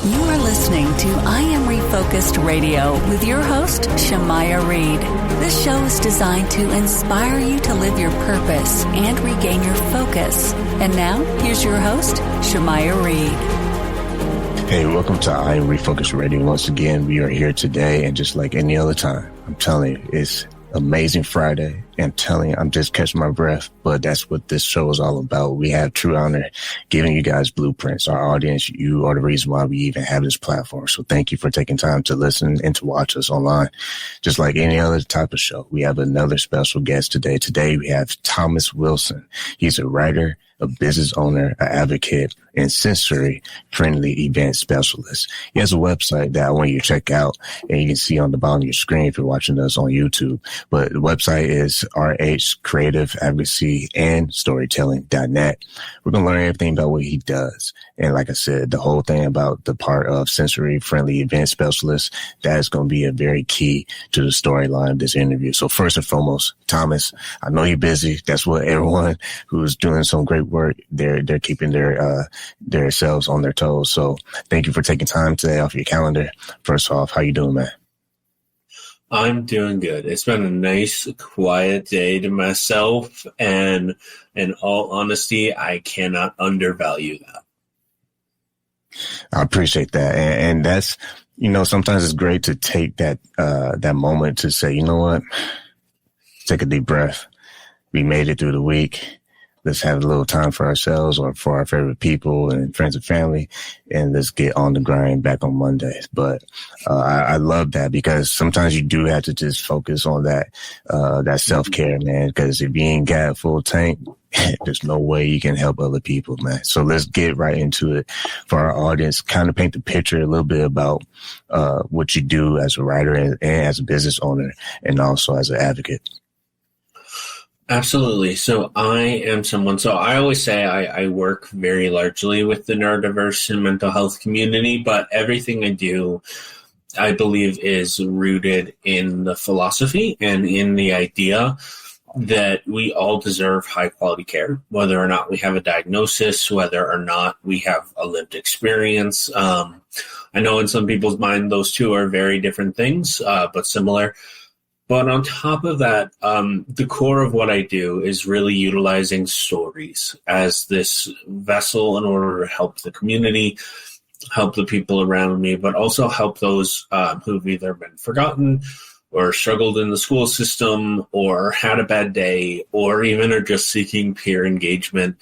You are listening to I Am Refocused Radio with your host, Shamaya Reed. This show is designed to inspire you to live your purpose and regain your focus. And now, here's your host, Shamaya Reed. Hey, welcome to I Am Refocused Radio. Once again, we are here today, and just like any other time, I'm telling you, it's amazing Friday. I'm telling you, I'm just catching my breath, but that's what this show is all about. We have true honor giving you guys blueprints. Our audience, you are the reason why we even have this platform. So thank you for taking time to listen and to watch us online. Just like any other type of show, we have another special guest today. Today we have Thomas Wilson. He's a writer, a business owner, an advocate, and sensory-friendly event specialist. He has a website that I want you to check out, and you can see on the bottom of your screen if you're watching us on YouTube. But the website is rhcreativeadvocacyandstorytelling.net. We're going to learn everything about what he does. And like I said, the whole thing about the part of sensory-friendly event specialist, that is going to be a very key to the storyline of this interview. So first and foremost, Thomas, I know you're busy. That's what everyone who's doing some great work, they're keeping their selves on their toes. So thank you for taking time today off your calendar. First off, how you doing, man? I'm doing good. It's been a nice, quiet day to myself, and in all honesty, I cannot undervalue that. I appreciate that. And that's, sometimes it's great to take that moment to say, you know what? Take a deep breath. We made it through the week. Let's have a little time for ourselves or for our favorite people and friends and family, and let's get on the grind back on Mondays. But I love that, because sometimes you do have to just focus on that self-care, man, because if you ain't got a full tank, there's no way you can help other people, man. So let's get right into it for our audience, kind of paint the picture a little bit about what you do as a writer and as a business owner, and also as an advocate. Absolutely. So I always say I work very largely with the neurodiverse and mental health community, but everything I do, I believe, is rooted in the philosophy and in the idea that we all deserve high quality care, whether or not we have a diagnosis, whether or not we have a lived experience. I know in some people's mind, those two are very different things, but similar. But on top of that, the core of what I do is really utilizing stories as this vessel in order to help the community, help the people around me, but also help those who've either been forgotten or struggled in the school system or had a bad day or even are just seeking peer engagement,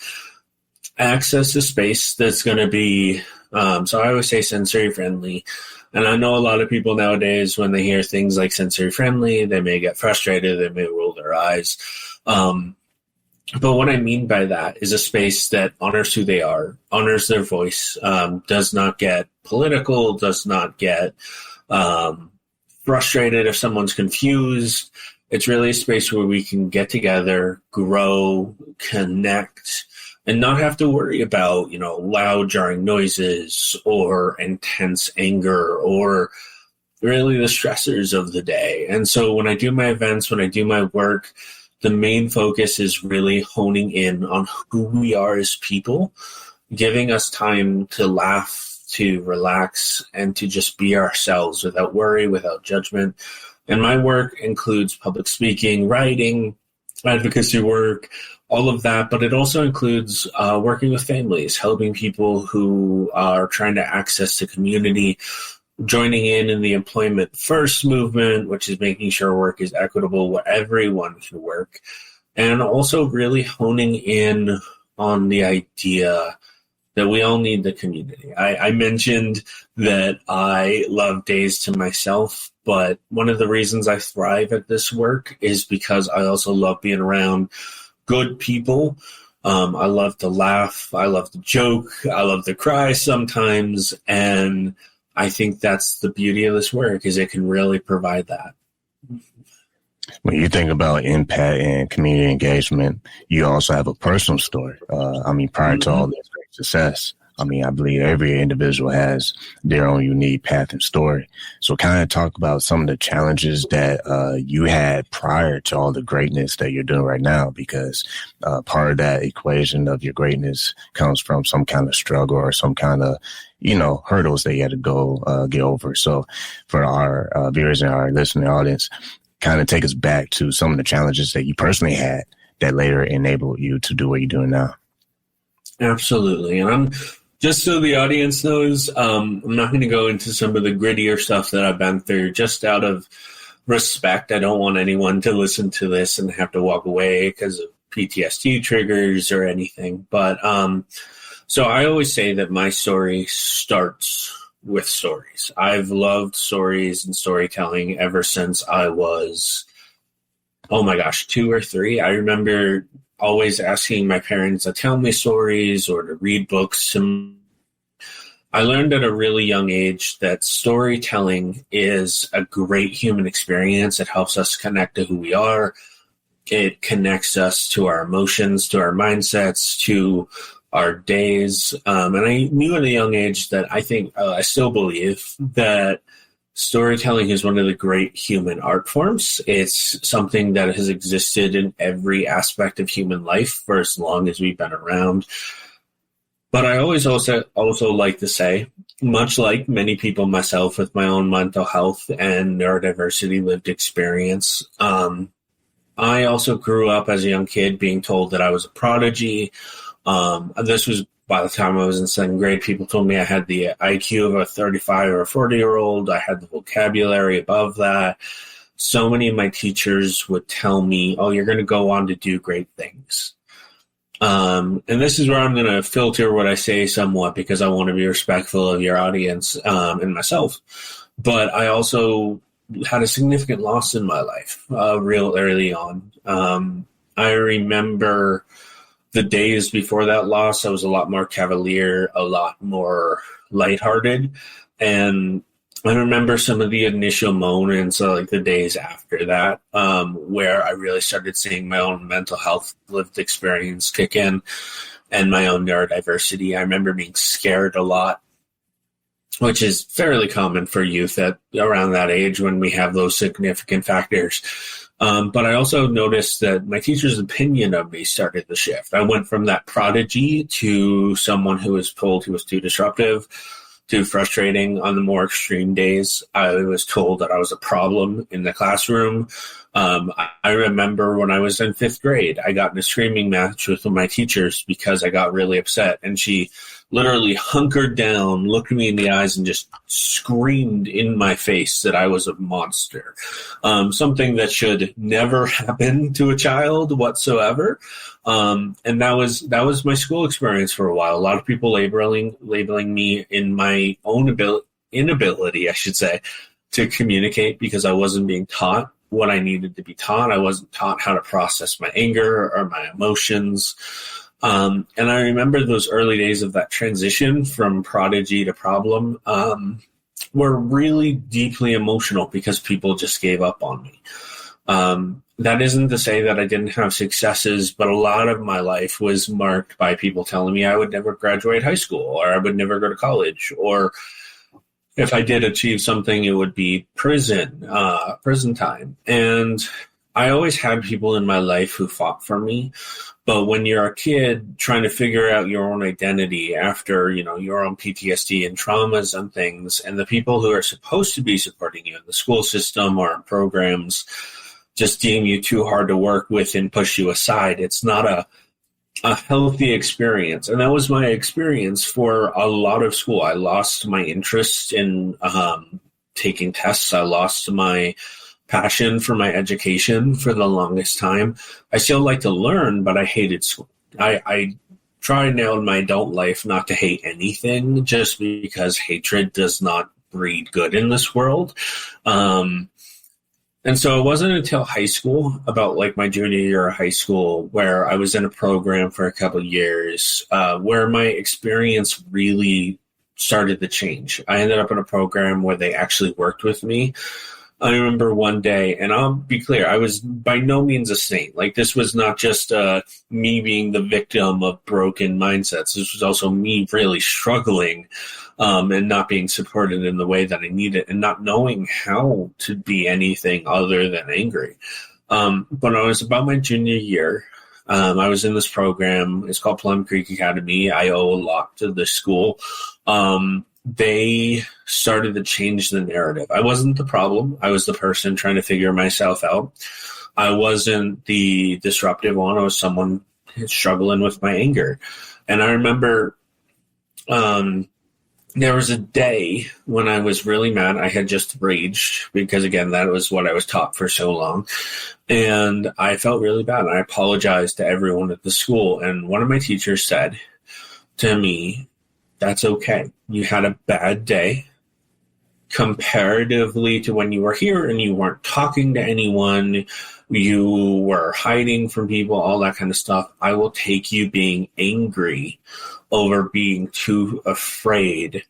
access a space that's going to be, so I always say sensory friendly. And I know a lot of people nowadays, when they hear things like sensory friendly, they may get frustrated, they may roll their eyes. But what I mean by that is a space that honors who they are, honors their voice, does not get political, does not get frustrated if someone's confused. It's really a space where we can get together, grow, connect, and not have to worry about, loud jarring noises or intense anger or really the stressors of the day. And so when I do my events, when I do my work, the main focus is really honing in on who we are as people, giving us time to laugh, to relax, and to just be ourselves without worry, without judgment. And my work includes public speaking, writing, advocacy work, all of that, but it also includes working with families, helping people who are trying to access the community, joining in the employment first movement, which is making sure work is equitable where everyone can work, and also really honing in on the idea that we all need the community. I mentioned that I love days to myself, but one of the reasons I thrive at this work is because I also love being around good people. I love to laugh. I love to joke. I love to cry sometimes. And I think that's the beauty of this work, is it can really provide that. When you think about impact and community engagement, you also have a personal story. Prior to all this great success, I mean, I believe every individual has their own unique path and story. So kind of talk about some of the challenges that you had prior to all the greatness that you're doing right now, because part of that equation of your greatness comes from some kind of struggle or some kind of, hurdles that you had to go get over. So for our viewers and our listening audience, kind of take us back to some of the challenges that you personally had that later enabled you to do what you're doing now. Absolutely. And just so the audience knows, I'm not going to go into some of the grittier stuff that I've been through, just out of respect. I don't want anyone to listen to this and have to walk away because of PTSD triggers or anything. But so I always say that my story starts with stories. I've loved stories and storytelling ever since I was, 2 or 3. I remember always asking my parents to tell me stories or to read books. I learned at a really young age that storytelling is a great human experience. It helps us connect to who we are. It connects us to our emotions, to our mindsets, to our days. And I knew at a young age that I think, I still believe that storytelling is one of the great human art forms. It's something that has existed in every aspect of human life for as long as we've been around. But I always also like to say, much like many people, myself, with my own mental health and neurodiversity lived experience, I also grew up as a young kid being told that I was a prodigy. This was by the time I was in 2nd grade. People told me I had the IQ of a 35 or a 40-year-old. I had the vocabulary above that. So many of my teachers would tell me, oh, you're going to go on to do great things. And this is where I'm going to filter what I say somewhat, because I want to be respectful of your audience and myself. But I also had a significant loss in my life real early on. I remember the days before that loss, I was a lot more cavalier, a lot more lighthearted. And I remember some of the initial moments, like the days after that, where I really started seeing my own mental health lived experience kick in and my own neurodiversity. I remember being scared a lot, which is fairly common for youth at around that age when we have those significant factors. But I also noticed that my teacher's opinion of me started to shift. I went from that prodigy to someone who was told he was too disruptive, too frustrating. On the more extreme days, I was told that I was a problem in the classroom. I remember when I was in 5th grade, I got in a screaming match with one of my teachers because I got really upset, and she literally hunkered down, looked me in the eyes, and just screamed in my face that I was a monster. Something that should never happen to a child whatsoever. And that was my school experience for a while. A lot of people labeling me in my own inability, I should say, to communicate, because I wasn't being taught what I needed to be taught. I wasn't taught how to process my anger or my emotions. And I remember those early days of that transition from prodigy to problem were really deeply emotional because people just gave up on me. That isn't to say that I didn't have successes, but a lot of my life was marked by people telling me I would never graduate high school, or I would never go to college, or if I did achieve something, it would be prison time. And I always had people in my life who fought for me. But when you're a kid trying to figure out your own identity after, your own PTSD and traumas and things, and the people who are supposed to be supporting you in the school system or in programs just deem you too hard to work with and push you aside, it's not a healthy experience. And that was my experience for a lot of school. I lost my interest in taking tests. I lost my passion for my education for the longest time. I still like to learn, but I hated school. I try now in my adult life not to hate anything, just because hatred does not breed good in this world. And so it wasn't until high school, about like my junior year of high school, where I was in a program for a couple of years, where my experience really started to change. I ended up in a program where they actually worked with me. I remember one day, and I'll be clear, I was by no means a saint. Like, this was not just me being the victim of broken mindsets. This was also me really struggling and not being supported in the way that I needed and not knowing how to be anything other than angry. But I was about my junior year. I was in this program. It's called Plum Creek Academy. I owe a lot to the school. They started to change the narrative. I wasn't the problem. I was the person trying to figure myself out. I wasn't the disruptive one. I was someone struggling with my anger. And I remember there was a day when I was really mad. I had just raged because, again, that was what I was taught for so long. And I felt really bad. I apologized to everyone at the school. And one of my teachers said to me, "That's okay. You had a bad day comparatively to when you were here and you weren't talking to anyone. You were hiding from people, all that kind of stuff. I will take you being angry over being too afraid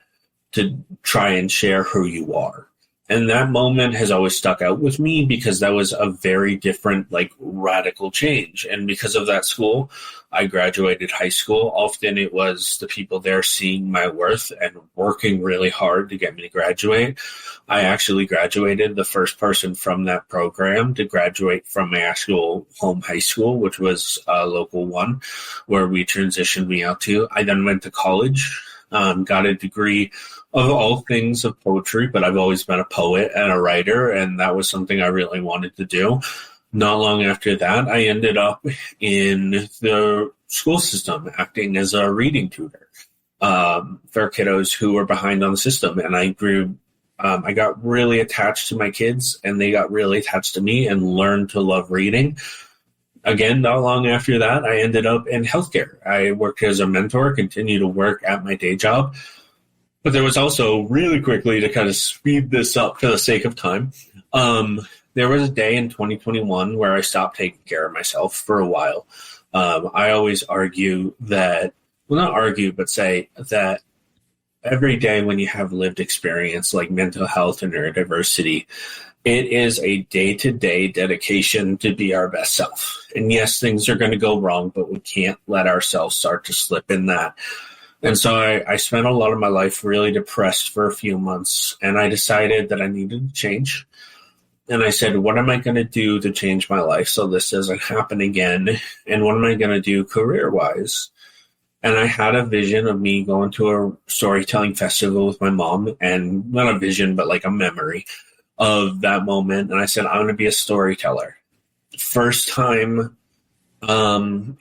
to try and share who you are." And that moment has always stuck out with me because that was a very different, like, radical change. And because of that school, I graduated high school. Often it was the people there seeing my worth and working really hard to get me to graduate. I actually graduated the first person from that program to graduate from my actual home high school, which was a local one where we transitioned me out to. I then went to college, got a degree of all things of poetry, but I've always been a poet and a writer, and that was something I really wanted to do. Not long after that, I ended up in the school system acting as a reading tutor for kiddos who were behind on the system. And I grew, I got really attached to my kids, and they got really attached to me and learned to love reading. Again, not long after that, I ended up in healthcare. I worked as a mentor, continued to work at my day job. But there was also, really quickly, to kind of speed this up for the sake of time, there was a day in 2021 where I stopped taking care of myself for a while. I always argue that, well, not argue, but say that every day when you have lived experience like mental health and neurodiversity, it is a day-to-day dedication to be our best self. And yes, things are going to go wrong, but we can't let ourselves start to slip in that. And so I spent a lot of my life really depressed for a few months, and I decided that I needed to change. And I said, what am I going to do to change my life so this doesn't happen again? And what am I going to do career-wise? And I had a vision of me going to a storytelling festival with my mom, and not a vision, but like a memory of that moment. And I said, I'm going to be a storyteller. First time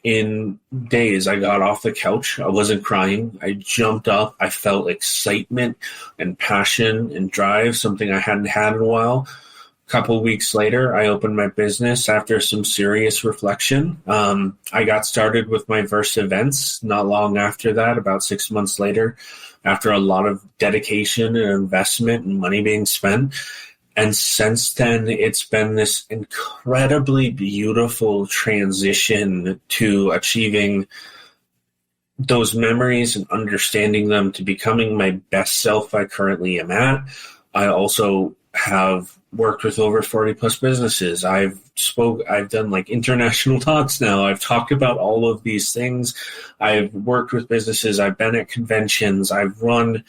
in days, I got off the couch. I wasn't crying. I jumped up. I felt excitement and passion and drive, something I hadn't had in a while. A couple of weeks later, I opened my business after some serious reflection. I got started with my first events not long after that, about 6 months later, after a lot of dedication and investment and money being spent. And since then, it's been this incredibly beautiful transition to achieving those memories and understanding them to becoming my best self I currently am at. I also have worked with over 40 plus businesses. I've done like international talks now. I've talked about all of these things. I've worked with businesses. I've been at conventions. I've run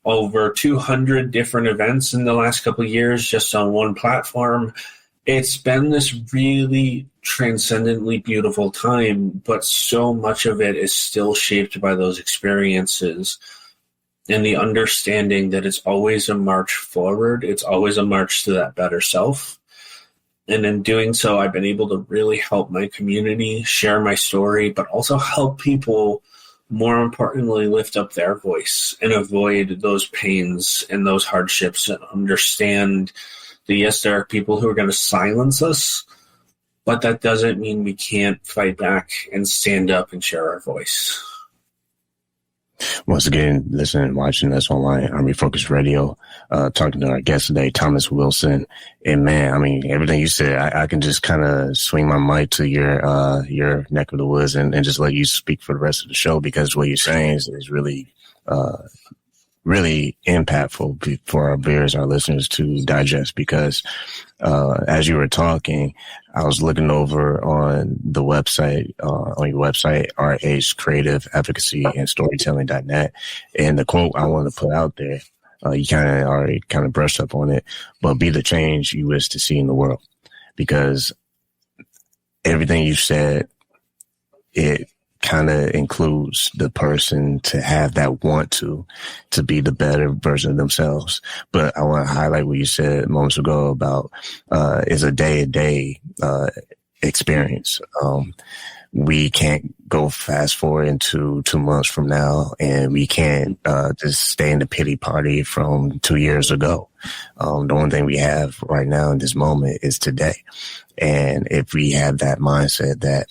over 200 different events in the last couple of years just on one platform. It's been this really transcendently beautiful time, but so much of it is still shaped by those experiences and the understanding that it's always a march forward. It's always a march to that better self. And in doing so, I've been able to really help my community, share my story, but also help people, more importantly, lift up their voice and avoid those pains and those hardships and understand that, yes, there are people who are going to silence us, but that doesn't mean we can't fight back and stand up and share our voice. Once again, listening and watching us online on Refocus Radio, talking to our guest today, Thomas Wilson. And man, I mean, everything you said, I can just kind of swing my mic to your neck of the woods and just let you speak for the rest of the show, because what you're saying is really really impactful for our viewers, our listeners to digest, because as you were talking, I was looking over on the website, on your website, RH Creative Advocacy and Storytelling.net. And the quote I want to put out there, you already brushed up on it, but be the change you wish to see in the world. Because everything you said, it kind of includes the person to have that want to be the better version of themselves. But I want to highlight what you said moments ago about is a day-to-day experience. We can't go fast forward into 2 months from now, and we can't just stay in the pity party from 2 years ago. The only thing we have right now in this moment is today. And if we have that mindset that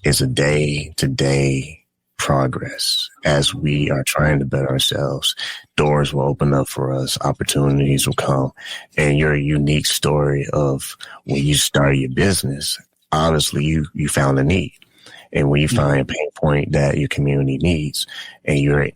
it's a day-to-day progress as we are trying to better ourselves, doors will open up for us, opportunities will come. And your unique story of when you started your business, obviously you found a need. And when you find a pain point that your community needs, and you're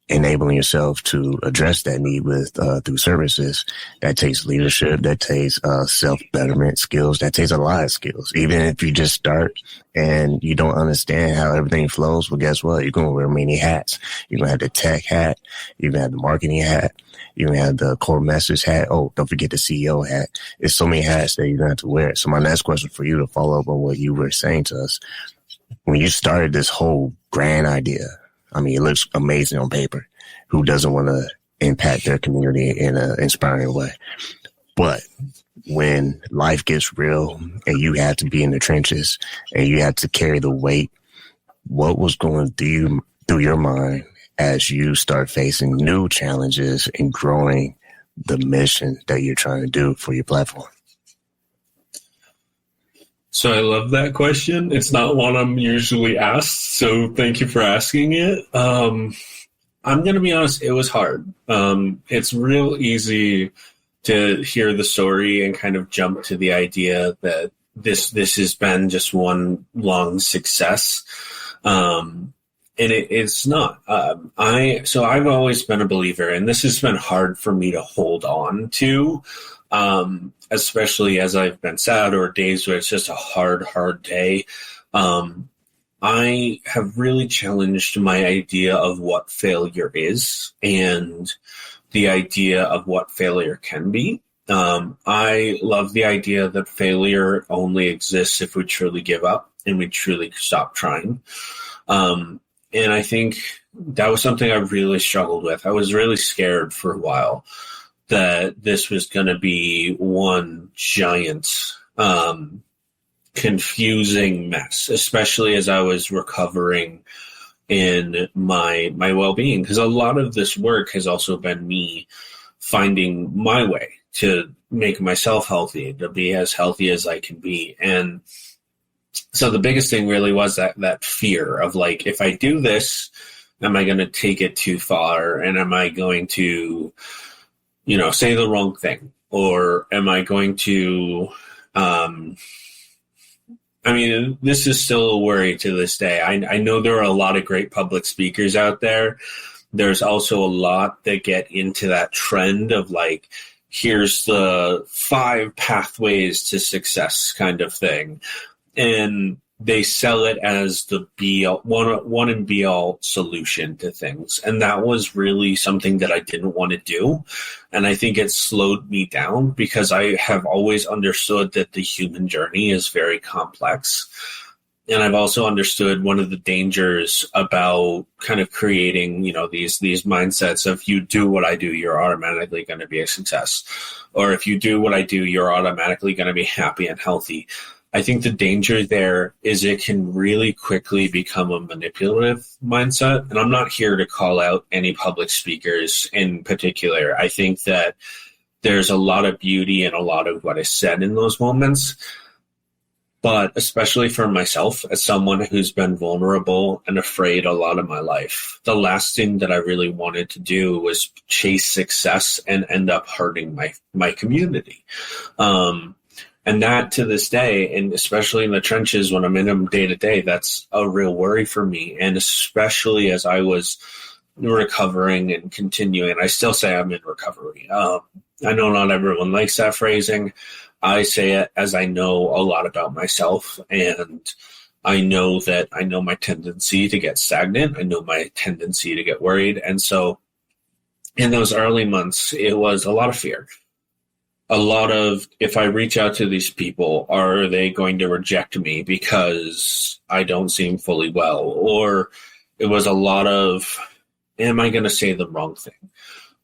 enabling yourself to address that need with through services, that takes leadership, that takes self-betterment skills, that takes a lot of skills. Even if you just start and you don't understand how everything flows, well, guess what? You're going to wear many hats. You're going to have the tech hat. You're going to have the marketing hat. You're going to have the core message hat. Oh, don't forget the CEO hat. It's so many hats that you're going to have to wear. So my next question for you, to follow up on what you were saying to us, when you started this whole grand idea, I mean, it looks amazing on paper. Who doesn't want to impact their community in an inspiring way? But when life gets real and you have to be in the trenches and you have to carry the weight, what was going through your mind as you start facing new challenges and growing the mission that you're trying to do for your platform? So I love that question. It's not one I'm usually asked, so thank you for asking it. I'm going to be honest, it was hard. It's real easy to hear the story and kind of jump to the idea that this has been just one long success. And it's not. So I've always been a believer, and this has been hard for me to hold on to, especially as I've been sad or days where it's just a hard day. I have really challenged my idea of what failure is and the idea of what failure can be. I love the idea that failure only exists if we truly give up and we truly stop trying. And I think that was something I really struggled with. I was really scared for a while that this was going to be one giant confusing mess, especially as I was recovering in my well-being, because a lot of this work has also been me finding my way to make myself healthy, to be as healthy as I can be. And so the biggest thing really was that fear of, like, if I do this, am I going to take it too far? And am I going to, say the wrong thing? Or am I going to, this is still a worry to this day. I know there are a lot of great public speakers out there. There's also a lot that get into that trend of, like, here's the 5 pathways to success kind of thing. And they sell it as the one and be all solution to things. And that was really something that I didn't want to do. And I think it slowed me down because I have always understood that the human journey is very complex. And I've also understood one of the dangers about kind of creating, these mindsets of, you do what I do, you're automatically going to be a success. Or if you do what I do, you're automatically going to be happy and healthy. I think the danger there is it can really quickly become a manipulative mindset. And I'm not here to call out any public speakers in particular. I think that there's a lot of beauty in a lot of what is said in those moments. But especially for myself, as someone who's been vulnerable and afraid a lot of my life, the last thing that I really wanted to do was chase success and end up hurting my community. And that, to this day, and especially in the trenches when I'm in them day to day, that's a real worry for me. And especially as I was recovering and continuing. I still say I'm in recovery. I know not everyone likes that phrasing. I say it as I know a lot about myself, and I know that I know my tendency to get stagnant. I know my tendency to get worried. And so in those early months, it was a lot of fear. A lot of, if I reach out to these people, are they going to reject me because I don't seem fully well? Or it was a lot of, am I going to say the wrong thing?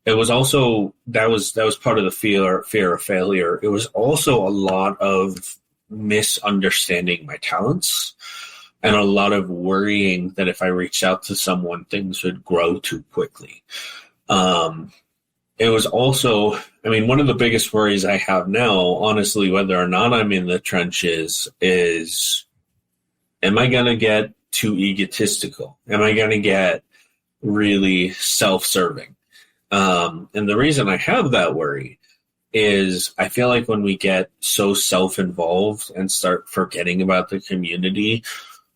It was also, that was part of the fear of failure. It was also a lot of misunderstanding my talents and a lot of worrying that if I reached out to someone, things would grow too quickly. It was also, I mean, one of the biggest worries I have now, honestly, whether or not I'm in the trenches, is, am I going to get too egotistical? Am I going to get really self-serving? And the reason I have that worry is I feel like when we get so self-involved and start forgetting about the community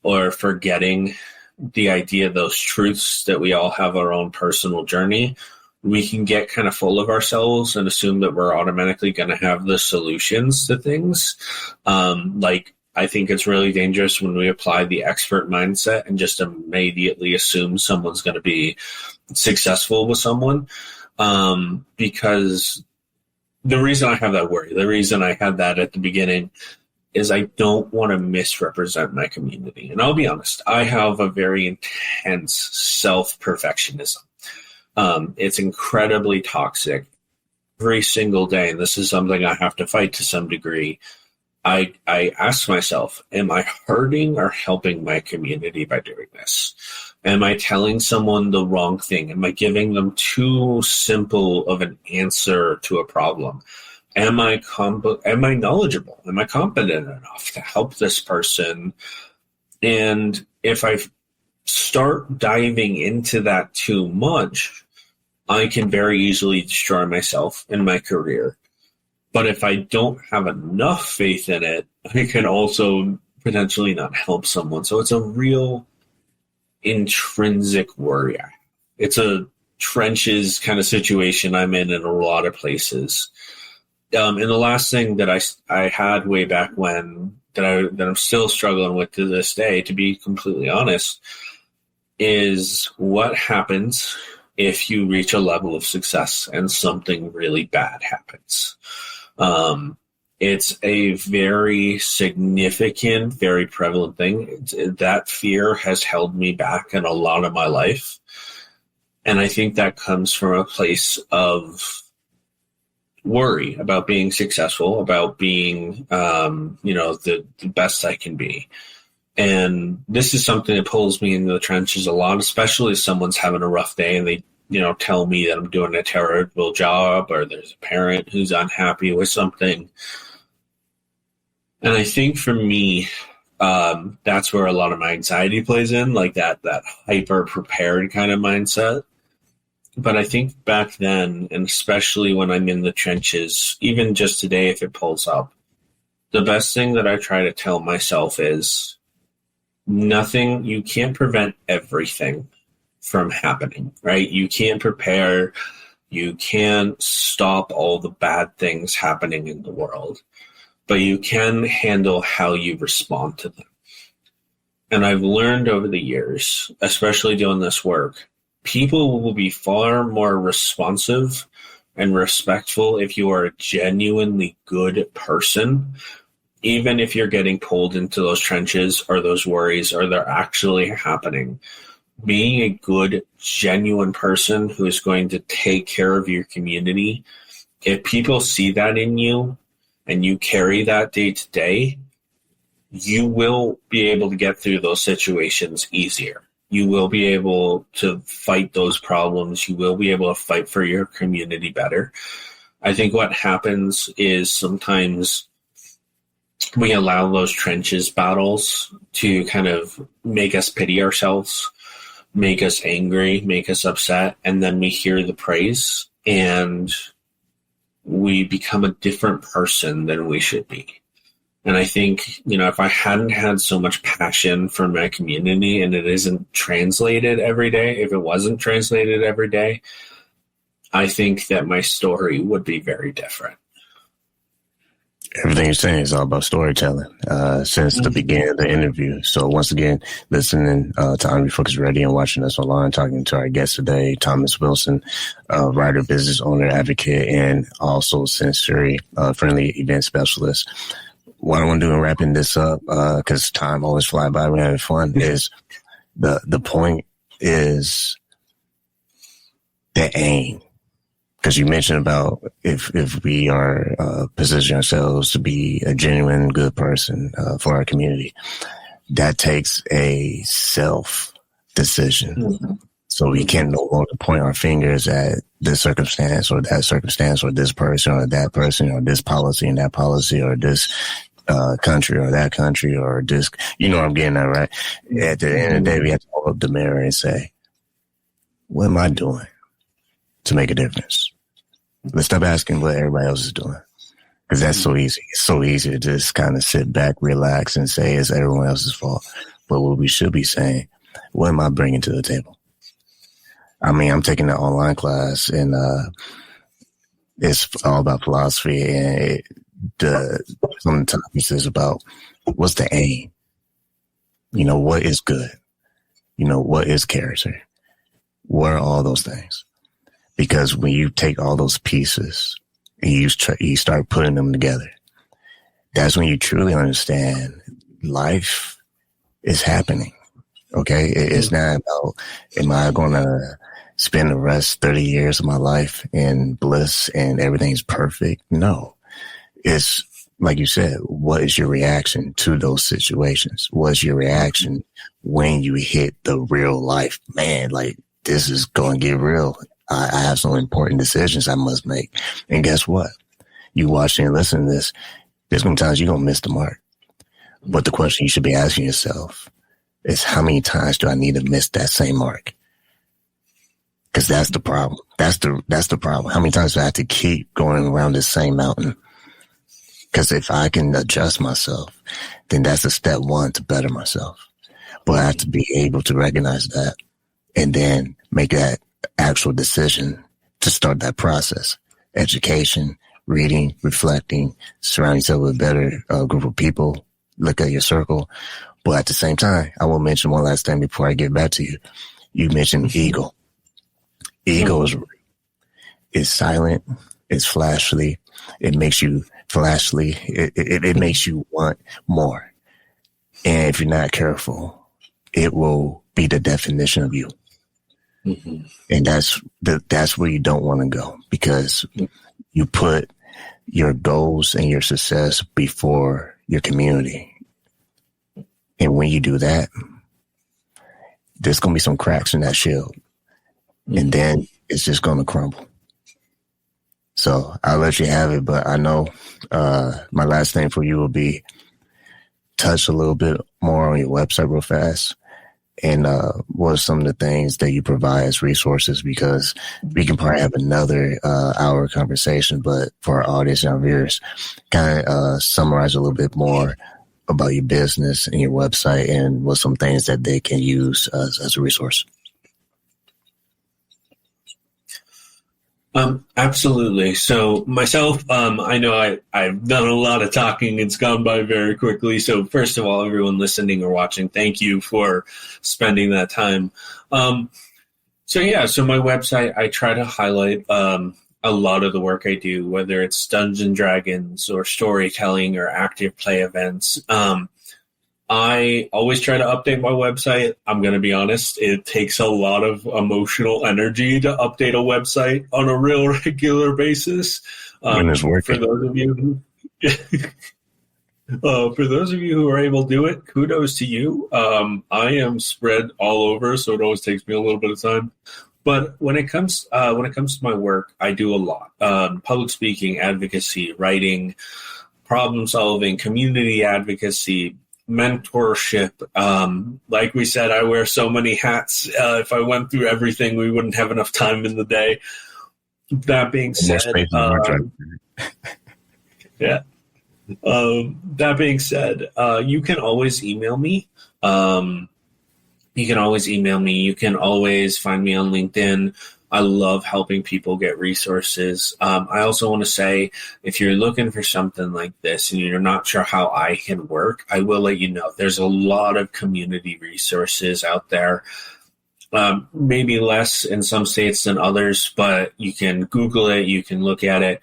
or forgetting the idea of those truths that we all have our own personal journey, we can get kind of full of ourselves and assume that we're automatically going to have the solutions to things. Like, I think it's really dangerous when we apply the expert mindset and just immediately assume someone's going to be successful with someone. Because the reason I have that worry, the reason I had that at the beginning, is I don't want to misrepresent my community. And I'll be honest, I have a very intense self-perfectionism. It's incredibly toxic every single day. And this is something I have to fight to some degree. I ask myself, am I hurting or helping my community by doing this? Am I telling someone the wrong thing? Am I giving them too simple of an answer to a problem? Am I knowledgeable? Am I competent enough to help this person? And if I start diving into that too much, I can very easily destroy myself and my career. But if I don't have enough faith in it, I can also potentially not help someone. So it's a real intrinsic worry. It's a trenches kind of situation I'm in a lot of places. And the last thing that I had way back when that I'm still struggling with to this day, to be completely honest, is what happens if you reach a level of success and something really bad happens. It's a very significant, very prevalent thing. That fear has held me back in a lot of my life. And I think that comes from a place of worry about being successful, about being, the best I can be. And this is something that pulls me into the trenches a lot, especially if someone's having a rough day and they, tell me that I'm doing a terrible job, or there's a parent who's unhappy with something. And I think for me, that's where a lot of my anxiety plays in, like that hyper prepared kind of mindset. But I think back then, and especially when I'm in the trenches, even just today, if it pulls up, the best thing that I try to tell myself is you can't prevent everything from happening, right? You can't prepare, you can't stop all the bad things happening in the world, but you can handle how you respond to them. And I've learned over the years, especially doing this work, people will be far more responsive and respectful if you are a genuinely good person, even if you're getting pulled into those trenches or those worries or they're actually happening. Being a good, genuine person who is going to take care of your community, if people see that in you and you carry that day to day, you will be able to get through those situations easier. You will be able to fight those problems. You will be able to fight for your community better. I think what happens is sometimes we allow those trenches battles to kind of make us pity ourselves, make us angry, make us upset, and then we hear the praise and we become a different person than we should be. And I think, if I hadn't had so much passion for my community and it isn't translated every day, if it wasn't translated every day, I think that my story would be very different. Everything you're saying is all about storytelling since the beginning of the interview. So once again, listening to I'm Refocused Radio and watching us online, talking to our guest today, Thomas Wilson, writer, business owner, advocate, and also sensory friendly event specialist. What I want to do in wrapping this up, because time always flies by, we're having fun, is the point is the aim. Because you mentioned about if we are positioning ourselves to be a genuine good person for our community, that takes a self decision. Mm-hmm. So we can no longer point our fingers at this circumstance or that circumstance or this person or that person or this policy and that policy or this country or that country or this, what I'm getting at, right? At the end of the day, we have to hold up the mirror and say, what am I doing to make a difference? Let's stop asking what everybody else is doing, because that's so easy. It's so easy to just kind of sit back, relax, and say it's everyone else's fault. But what we should be saying, what am I bringing to the table? I mean, I'm taking an online class, and it's all about philosophy, and some of the topics is about what's the aim? What is good? What is character? What are all those things? Because when you take all those pieces and you start putting them together, that's when you truly understand life is happening. Okay. It's not about, am I going to spend the rest 30 years of my life in bliss and everything's perfect? No, it's like you said, what is your reaction to those situations? What's your reaction when you hit the real life? Man, like this is going to get real. I have some important decisions I must make. And guess what? You watching and listening to this, there's going to be times you're going to miss the mark. But the question you should be asking yourself is, how many times do I need to miss that same mark? Because that's the problem. That's the problem. How many times do I have to keep going around this same mountain? Because if I can adjust myself, then that's a step one to better myself. But I have to be able to recognize that and then make that actual decision to start that process. Education, reading, reflecting, surrounding yourself with a better group of people, look at your circle. But at the same time, I will mention one last thing before I get back to you. You mentioned ego. Ego is silent, it's flashly, it makes you flashly, it makes you want more. And if you're not careful, it will be the definition of you. Mm-hmm. And that's where you don't want to go, because you put your goals and your success before your community. And when you do that, there's going to be some cracks in that shield. Mm-hmm. And then it's just going to crumble. So I'll let you have it. But I know my last thing for you will be touch a little bit more on your website real fast. And what are some of the things that you provide as resources? Because we can probably have another hour conversation, but for our audience and our viewers, kind of summarize a little bit more about your business and your website and what some things that they can use as a resource. Absolutely. So myself, I know I've done a lot of talking. It's gone by very quickly. So first of all, everyone listening or watching, thank you for spending that time. So my website, I try to highlight a lot of the work I do, whether it's Dungeons and Dragons or storytelling or active play events. I always try to update my website. I'm going to be honest, it takes a lot of emotional energy to update a website on a real regular basis. When it's working. For those of you who are able to do it, kudos to you. I am spread all over, so it always takes me a little bit of time. But when it comes to my work, I do a lot. Public speaking, advocacy, writing, problem solving, community advocacy, mentorship. Like we said, I wear so many hats. If I went through everything, we wouldn't have enough time in the day. That being said, That being said, you can always email me. You can always find me on LinkedIn. I love helping people get resources. I also want to say, if you're looking for something like this and you're not sure how I can work, I will let you know. There's a lot of community resources out there. Maybe less in some states than others, but you can Google it, you can look at it.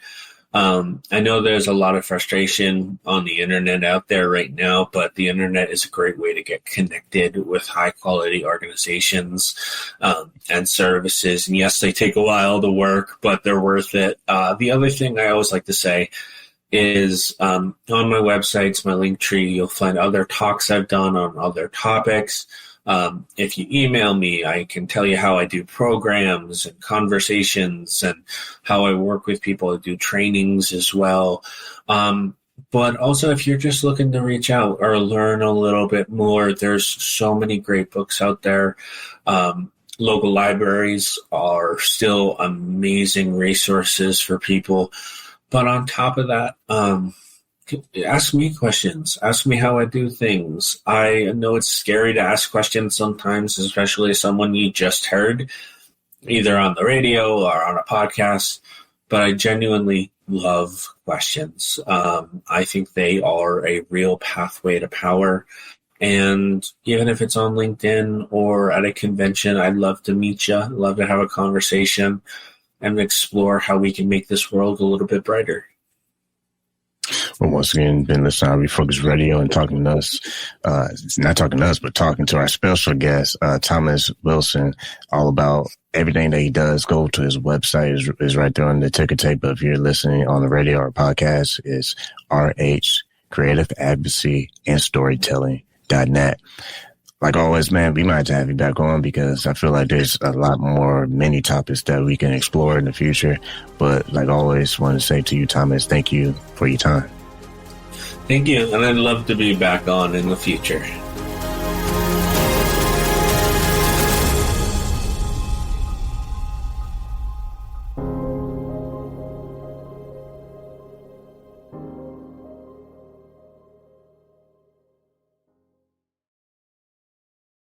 I know there's a lot of frustration on the internet out there right now, but the internet is a great way to get connected with high quality organizations and services. And yes, they take a while to work, but they're worth it. The other thing I always like to say is on my websites, my link tree, you'll find other talks I've done on other topics. If you email me, I can tell you how I do programs and conversations and how I work with people to do trainings as well. But also, if you're just looking to reach out or learn a little bit more, there's so many great books out there. Local libraries are still amazing resources for people. But on top of that, ask me questions. Ask me how I do things. I know it's scary to ask questions sometimes, especially someone you just heard, either on the radio or on a podcast, but I genuinely love questions. I think they are a real pathway to power. And even if it's on LinkedIn or at a convention, I'd love to meet you. I'd love to have a conversation and explore how we can make this world a little bit brighter. Well, once again, been listening to Refocus Radio and talking to us, not talking to us, but talking to our special guest, Thomas Wilson, all about everything that he does. Go to his website, is right there on the ticker tape. But if you're listening on the radio or podcast, it's RH Creative Advocacy and Storytelling.net. Like always, man, we might have to have you back on because I feel like there's a lot more many topics that we can explore in the future. But like always, want to say to you, Thomas, thank you for your time. Thank you. And I'd love to be back on in the future.